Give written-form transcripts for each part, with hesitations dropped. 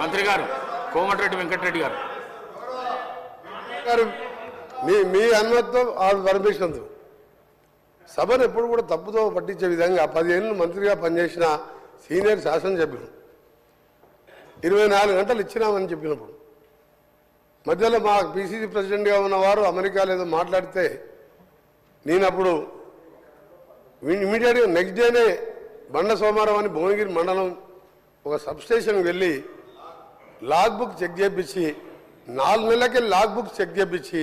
మంత్రి గారు కోమటిరెడ్డి వెంకటరెడ్డి గారు మీ అనుమతితో పర్మిషన్ సభను ఎప్పుడు కూడా తప్పుతో పట్టించే విధంగా 10 ఏళ్ళు మంత్రిగా పనిచేసిన సీనియర్ శాసనసభ్యులు 24 గంటలు ఇచ్చినామని చెప్పినప్పుడు మధ్యలో మా పిసిసి ప్రెసిడెంట్గా ఉన్నవారు అమెరికాలో ఏదో మాట్లాడితే నేను అప్పుడు ఇమీడియట్గా నెక్స్ట్ డేనే బండ సోమవారం అని భువనగిరి మండలం ఒక సబ్స్టేషన్కి వెళ్ళి లాగ్ బుక్ చెక్ చేయించి 4 నెలలకే లాగ్ బుక్ చెక్ చేయించి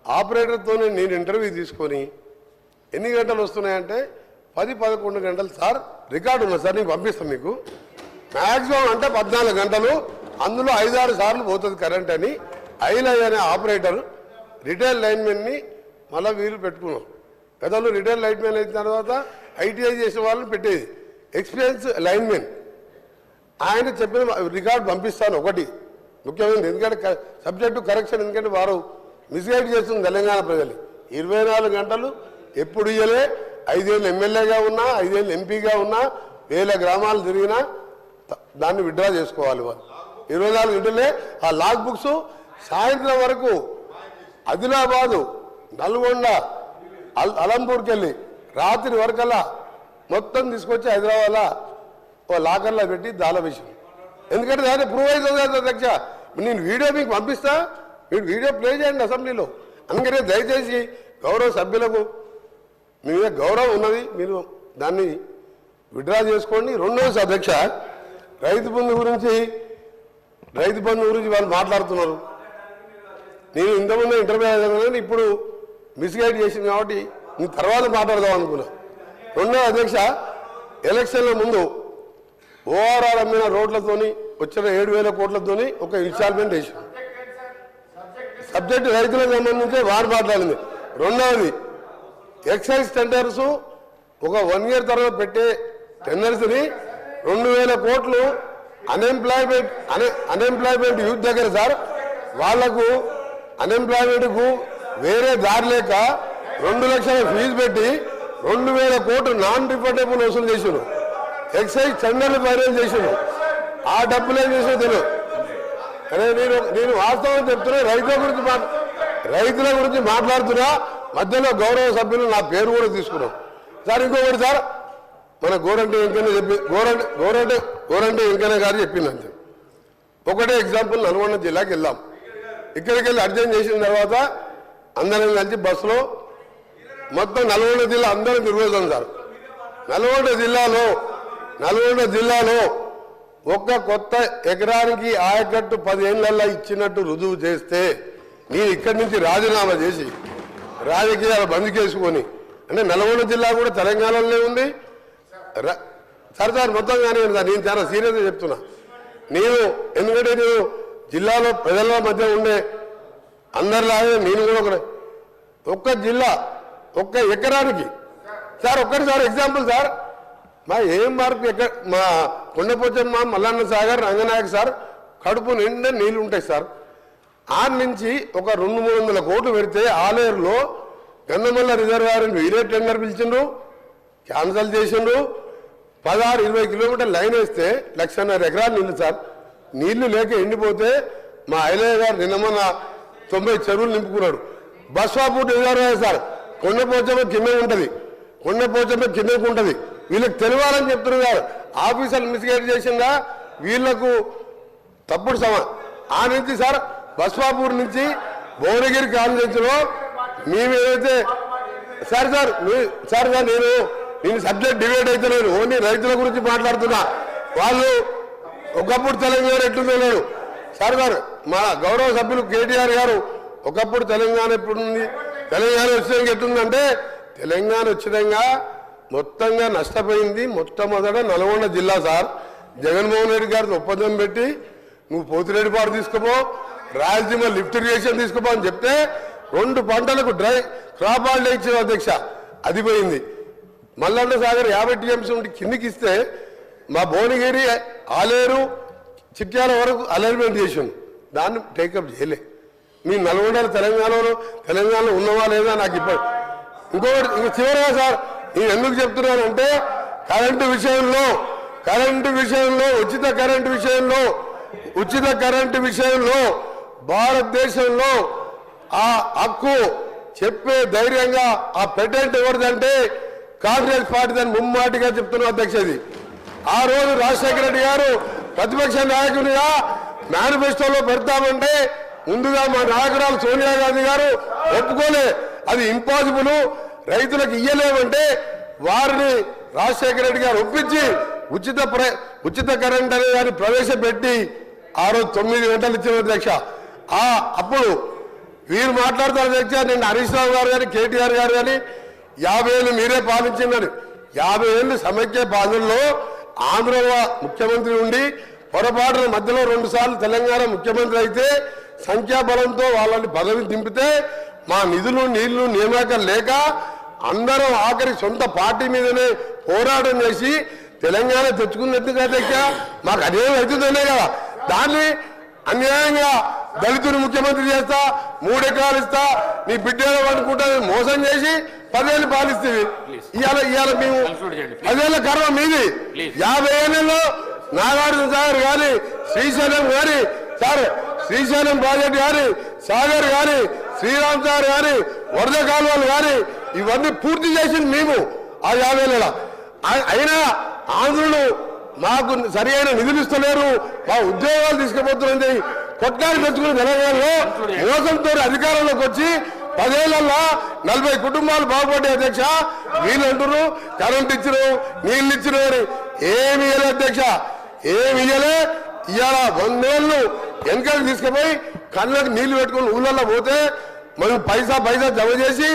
ఆపరేటర్తోనే నేను ఇంటర్వ్యూ తీసుకొని ఎన్ని గంటలు వస్తున్నాయంటే 10-11 గంటలు సార్ రికార్డు ఉన్నా సార్ నేను పంపిస్తాను మీకు మ్యాక్సిమం అంటే 14 గంటలు అందులో 5-6 సార్లు పోతుంది కరెంట్ అని ఐలై అనే ఆపరేటర్ రిటైల్ లైన్మెన్ని మళ్ళీ వీలు పెట్టుకున్నాం గతంలో రిటైల్ లైన్మెన్ అయిన తర్వాత ఐటీఐ చేసిన వాళ్ళని పెట్టేది ఎక్స్పీరియన్స్ లైన్మెన్ ఆయన చెప్పిన రికార్డు పంపిస్తాను ఒకటి ముఖ్యమైనది ఎందుకంటే సబ్జెక్టు కరెక్షన్ ఎందుకంటే వారు మిస్గైడ్ చేస్తుంది తెలంగాణ ప్రజలు 24 గంటలు ఎప్పుడు ఇయ్యలే 5 ఏళ్ళు ఎమ్మెల్యేగా ఉన్నా 5 ఏళ్ళు ఎంపీగా ఉన్నా 1000 గ్రామాలు తిరిగినా దాన్ని విత్డ్రా చేసుకోవాలి వాళ్ళు 24 గంటలే ఆ లాగ్ బుక్స్ సాయంత్రం వరకు ఆదిలాబాదు నల్గొండ అలంపూర్కి వెళ్ళి రాత్రి వరకల్లా మొత్తం తీసుకొచ్చి హైదరాబాద్లో ఓ లాకర్లో పెట్టి దాళవేశాం ఎందుకంటే దాన్ని ప్రూవ్ అవుతుంది కదా అధ్యక్ష నేను వీడియో మీకు పంపిస్తా మీరు వీడియో ప్లే చేయండి అసెంబ్లీలో అందుకనే దయచేసి గౌరవ సభ్యులకు మీ మీద గౌరవం ఉన్నది మీరు దాన్ని విత్డ్రా చేసుకోండి రెండోది అధ్యక్ష రైతు బంధు గురించి వాళ్ళు మాట్లాడుతున్నారు నేను ఇంతకుముందు ఇంటర్వ్యూ అయ్యాను ఇప్పుడు మిస్గైడ్ చేసింది కాబట్టి నేను తర్వాత మాట్లాడదాం అనుకున్నా రెండో అధ్యక్ష ఎలక్షన్ల ముందు ఓఆర్ఆర్ అమ్మిన రోడ్లతోని వచ్చిన 7,000 కోట్లతోని ఒక ఇన్స్టాల్మెంట్ వేసాం సబ్జెక్టు రైతులకు సంబంధించి వారు మాట్లాడింది రెండవది ఎక్సైజ్ టెండర్స్ ఒక 1 ఇయర్ తర్వాత పెట్టే టెండర్స్ని 2,000 కోట్లు అన్ఎంప్లాయ్మెంట్ యూత్ దగ్గర సార్ వాళ్లకు అన్ఎంప్లాయ్మెంట్కు వేరే దారి లేక 2 లక్షల ఫీజు పెట్టి 2,000 కోట్లు నాన్ రిఫండబుల్ వసూలు చేసారు ఎక్సైజ్ టెండర్లు ఫైనల్ చేసారు ఆ డబ్బులు ఏం చేసినా తెలియదు అదే నేను వాస్తవం చెప్తున్నా రైతుల గురించి మాట్లాడుతున్నా మధ్యలో గౌరవ సభ్యులు నా పేరు కూడా తీసుకున్నాం సార్ ఇంకొకటి సార్ మన గోరంటే వెంకయ్య గారు చెప్పింది అంతే ఒకటే ఎగ్జాంపుల్ నల్గొండ జిల్లాకి వెళ్దాం ఇక్కడికి వెళ్ళి అర్జెంట్ చేసిన తర్వాత అందరం కలిసి బస్సులో మొత్తం నల్గొండ జిల్లా అందరం తిరుగుతాం సార్ నల్గొండ జిల్లాలో ఒక్క కొత్త ఎకరానికి ఆయకట్టు 10 ఏళ్లలో ఇచ్చినట్టు రుజువు చేస్తే నేను ఇక్కడి నుంచి రాజీనామా చేసి రాజకీయాలు బంద్ చేసుకొని అంటే నల్గొండ జిల్లా కూడా తెలంగాణలోనే ఉంది సార్ మొత్తంగానే నేను చాలా సీరియస్గా చెప్తున్నా ఎందుకంటే నేను జిల్లాలో ప్రజల మధ్య ఉండే అందరిలాగే నేను కూడా ఒక్క జిల్లా ఒక్క ఎకరానికి సార్ ఒక్కటిసారి ఎగ్జాంపుల్ సార్ మా ఏం మార్పు మా కొండపోచమ్మ మల్లన్న సాగర్ రంగనాయక్ సార్ కడుపు నిండా నీళ్ళు ఉంటాయి సార్ ఆ నుంచి ఒక 200-300 కోట్లు పెడితే ఆలేరులో గన్నమల్ల రిజర్వాయర్ వీరే టెండర్ పిలిచిండ్రు క్యాన్సల్ చేసిండ్రు 16-20 కిలోమీటర్ లైన్ వేస్తే 1,50,000 ఎకరాలు నీళ్ళు సార్ నీళ్లు లేక ఎండిపోతే మా ఐలయ్య గారు నిన్న మొన్న 90 చెరువులు నింపుకున్నాడు బస్వాపూర్ రిజర్వాయర్ సార్ కొండపోచమ్మ కిందకు ఉంటుంది వీళ్ళకి తెలియాలని చెప్తున్నారు గారు ఆఫీసర్లు మిస్గైడ్ చేసిందా వీళ్లకు తప్పుడు ఆ నుంచి సార్ బస్వాపూర్ నుంచి భువనగిరి కాన్ఫరెన్స్లో మేము ఏదైతే సార్ నేను సబ్జెక్ట్ డిబేట్ అయితే నేను ఓన్లీ రైతుల గురించి మాట్లాడుతున్నా వాళ్ళు ఒకప్పుడు తెలంగాణ ఎట్లుందో లేడు సార్ మా గౌరవ సభ్యులు కేటీఆర్ గారు ఒకప్పుడు తెలంగాణ ఎప్పుడుంది తెలంగాణ వచ్చినాక ఎట్లుందంటే తెలంగాణ వచ్చినాక మొత్తంగా నష్టపోయింది మొట్టమొదట నల్గొండ జిల్లా సార్ జగన్మోహన్ రెడ్డి గారిని ఒప్పందం పెట్టి నువ్వు పోతిరెడ్డిపాడు తీసుకుపో రాయలసీమ లిఫ్ట్ ఇరిగేషన్ తీసుకుపో అని చెప్తే 2 పంటలకు క్రాప్ హాలిడే ఇచ్చిన అధ్యక్ష అది పోయింది మల్లన్న సాగర్ 50 టీఎంసీ ఉండి కిందికి ఇస్తే మా భువనగిరి ఆలేరు చిట్యాల వరకు అలైన్మెంట్ చేసాం దాన్ని టేకప్ చేయలే మీ నల్గొండ తెలంగాణలో ఉన్నవా లేదా నాకు ఇప్పుడు ఇంకొకటి చివరిగా సార్ నేను ఎందుకు చెప్తున్నానంటే కరెంటు విషయంలో ఉచిత కరెంటు విషయంలో ఉచిత కరెంటు విషయంలో భారతదేశంలో ఆ హక్కు చెప్పే ధైర్యంగా ఆ పెటెంట్ ఎవరిదంటే కాంగ్రెస్ పార్టీదని ముమ్మాటిగా చెప్తున్న అధ్యక్షది. ఆ రోజు రాజశేఖర రెడ్డి గారు ప్రతిపక్ష నాయకునిగా మేనిఫెస్టోలో పెడతామంటే ముందుగా మా నాయకురాలు సోనియా గాంధీ గారు ఒప్పుకోలే, అది ఇంపాసిబుల్, రైతులకు ఇయ్యలేమంటే వారిని రాజశేఖర రెడ్డి గారు ఒప్పించి ఉచిత కరెంట్ అనే దాన్ని ప్రవేశపెట్టి ఆ రోజు 9 గంటలు ఇచ్చిన అధ్యక్ష. అప్పుడు వీరు మాట్లాడతారు అధ్యక్ష, నిన్న హరీష్ రావు గారు కానీ కేటీఆర్ గారు కానీ 50 ఏళ్ళు మీరే పాలించిందని. 50 ఏళ్ళు సమైక్య పాలనలో ఆంధ్ర ముఖ్యమంత్రి ఉండి పొరపాటున మధ్యలో 2 సార్లు తెలంగాణ ముఖ్యమంత్రి అయితే సంఖ్యాబలంతో వాళ్ళని పదవి దింపితే మా నిధులు నీళ్లు నియామకాలు లేక అందరం ఆఖరి సొంత పార్టీ మీదనే పోరాటం చేసి తెలంగాణ తెచ్చుకున్నట్టుగా అధ్యక్ష. మాకు అదేం అవుతుందనే కదా, దాన్ని అన్యాయంగా దళితుని ముఖ్యమంత్రి చేస్తా, 3 ఎకరాలు ఇస్తా, నీ బిడ్డలు అనుకుంటా మోసం చేసి 10 ఏళ్ళు పాలిస్తుంది. ఇవాళ మేము 10 ఏళ్ళ కర్మ మీది. 50 ఏళ్లలో నాగార్జున సాగర్ కానీ శ్రీశైలం కానీ శ్రీశైలం ప్రాజెక్ట్ కానీ సాగర్ కానీ శ్రీరామ్ సాగర్ కానీ వరద కాలువలు కానీ ఇవన్నీ పూర్తి చేసింది మేము ఆ 50 ఏళ్ళ. అయినా ఆంధ్రులు మాకు సరి అయిన నిధులు ఇస్తలేరు, మా ఉద్యోగాలు తీసుకుపోతున్నది కొట్లాడి తెచ్చుకున్న తెలంగాణలో మోసంతో అధికారంలోకి వచ్చి 10 ఏళ్లలో 40 కుటుంబాలు బాగుపడ్డాయి అధ్యక్ష. వీళ్ళు అంటున్నారు కరెంట్ ఇచ్చిరు నీళ్ళు ఇచ్చిరు అని. ఏమి ఇయ్యలే అధ్యక్ష, ఏమి ఇయ్యలే. ఇవాళ 100 ఏళ్ళు వెనకకి తీసుకుపోయి కళ్ళకి నీళ్లు పెట్టుకుని ఊళ్ళల్లో పోతే మనం పైసా జమ చేసి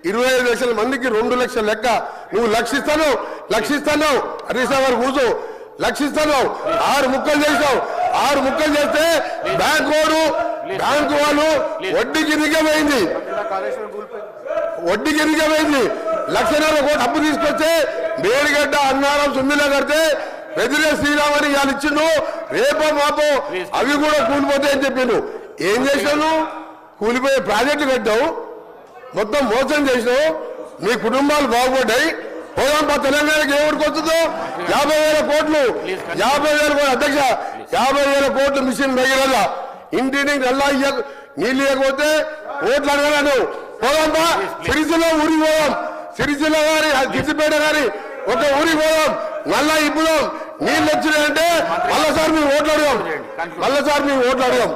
25 లక్షల మందికి 2 లక్షల లెక్క. నువ్వు లక్షిస్తాను హరీష్ గారు కూర్చో, లక్షిస్తాను. 6 ముక్కలు చేసావు. 6 ముక్కలు చేస్తే బ్యాంకు వాళ్ళు వడ్డీకి నిగమైంది. 1,50,000 కోట్లు అప్పు తీసుకొస్తే మేడిగడ్డ అన్నారం సుమ్మిలా కడితే బెదిరే శ్రీరామ్ అని వాళ్ళు ఇచ్చిండు. రేపో మాపో అవి కూడా కూలిపోతాయని చెప్పిండు. ఏం చేశాను? కూలిపోయే ప్రాజెక్టు కట్టావు, మొత్తం మోసం చేసినావు, మీ కుటుంబాలు బాగుపడ్డాయి. పోదాంపా తెలంగాణకి ఏమిటికి వస్తుందో 50,000 కోట్లు. 50,000 కోట్లు అధ్యక్ష, 50,000 కోట్లు మిషన్ దగ్గర ఇంటిని నల్లా నీళ్ళు ఇవ్వకపోతే ఓట్లు అడగలను. పోదాంపా సిరిసిల్ల ఊరికి పోదాం, సిరిసిల్ల గారి సిద్దిపేట గారి ఒక ఊరికి పోదాం, నల్లా ఇప్పుదాం. నీళ్ళు వచ్చినాయంటే మళ్ళీసారి మేము ఓట్లు అడగాం.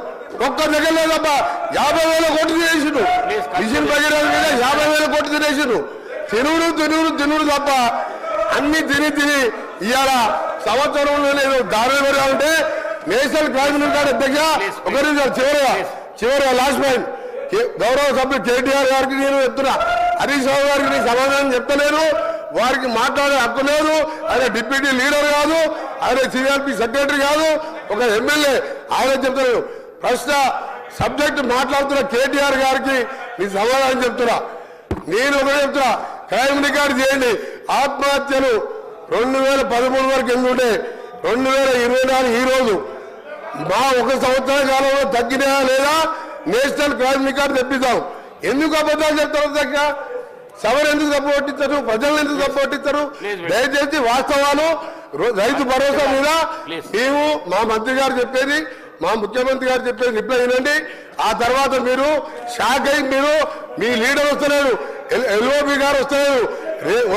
ఒక్క దగ్గర లేదబ్బా 50,000 కోట్లు తినేసిండు. మిషన్ భగీరథ మీద 50,000 కోట్లు తినేసిండు. తినుడు తప్ప అన్ని తిని ఇవాళ సంవత్సరంలో నేను దారులు పెరగాలంటే నేషనల్ క్రైమ్ కార్డు అధ్యక్ష ఒకరి చివరిగా లాస్ట్ పాయింట్ గౌరవ సభ్యులు కేటీఆర్ గారికి నేను చెప్తున్నా, హరీష్ రావు గారికి నేను సమాధానం చెప్తలేను. వారికి మాట్లాడే హక్కు లేదు. ఆయన డిప్యూటీ లీడర్ కాదు, ఆయన సిఆర్పి సెక్రటరీ కాదు, ఒక ఎమ్మెల్యే. ఆయన చెప్తాను ప్రశ్న సబ్జెక్ట్ మాట్లాడుతున్న కేటీఆర్ గారికి నేను సమాధానం చెప్తున్నా. నేను ఒకటే చెప్తున్నా, క్రైమ్ రికార్డు చేయండి. ఆత్మహత్యలు 2013 వరకు ఎందుకుంటే 2024 ఈ రోజు మా 1 సంవత్సర కాలంలో తగ్గినాయా లేదా నేషనల్ క్రైమ్ రికార్డు తెప్పిద్దాం. ఎందుకు అబద్ధాలు చెప్తారు దగ్గర? సభను ఎందుకు తప్పొట్టిస్తారు? ప్రజలను ఎందుకు తప్పొట్టిస్తారు? దయచేసి వాస్తవాలు రైతు భరోసా మీద మేము మా మంత్రి గారు చెప్పేది, మా ముఖ్యమంత్రి గారు చెప్పేది రిప్లై వినండి. ఆ తర్వాత మీరు షాక్ అయ్యి మీరు మీ లీడర్ వస్తలేరు, ఎల్ఓపి గారు వస్తలేరు.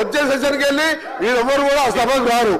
వచ్చే సెషన్కి వెళ్ళి మీరు ఎవరు కూడా సభకు రారు.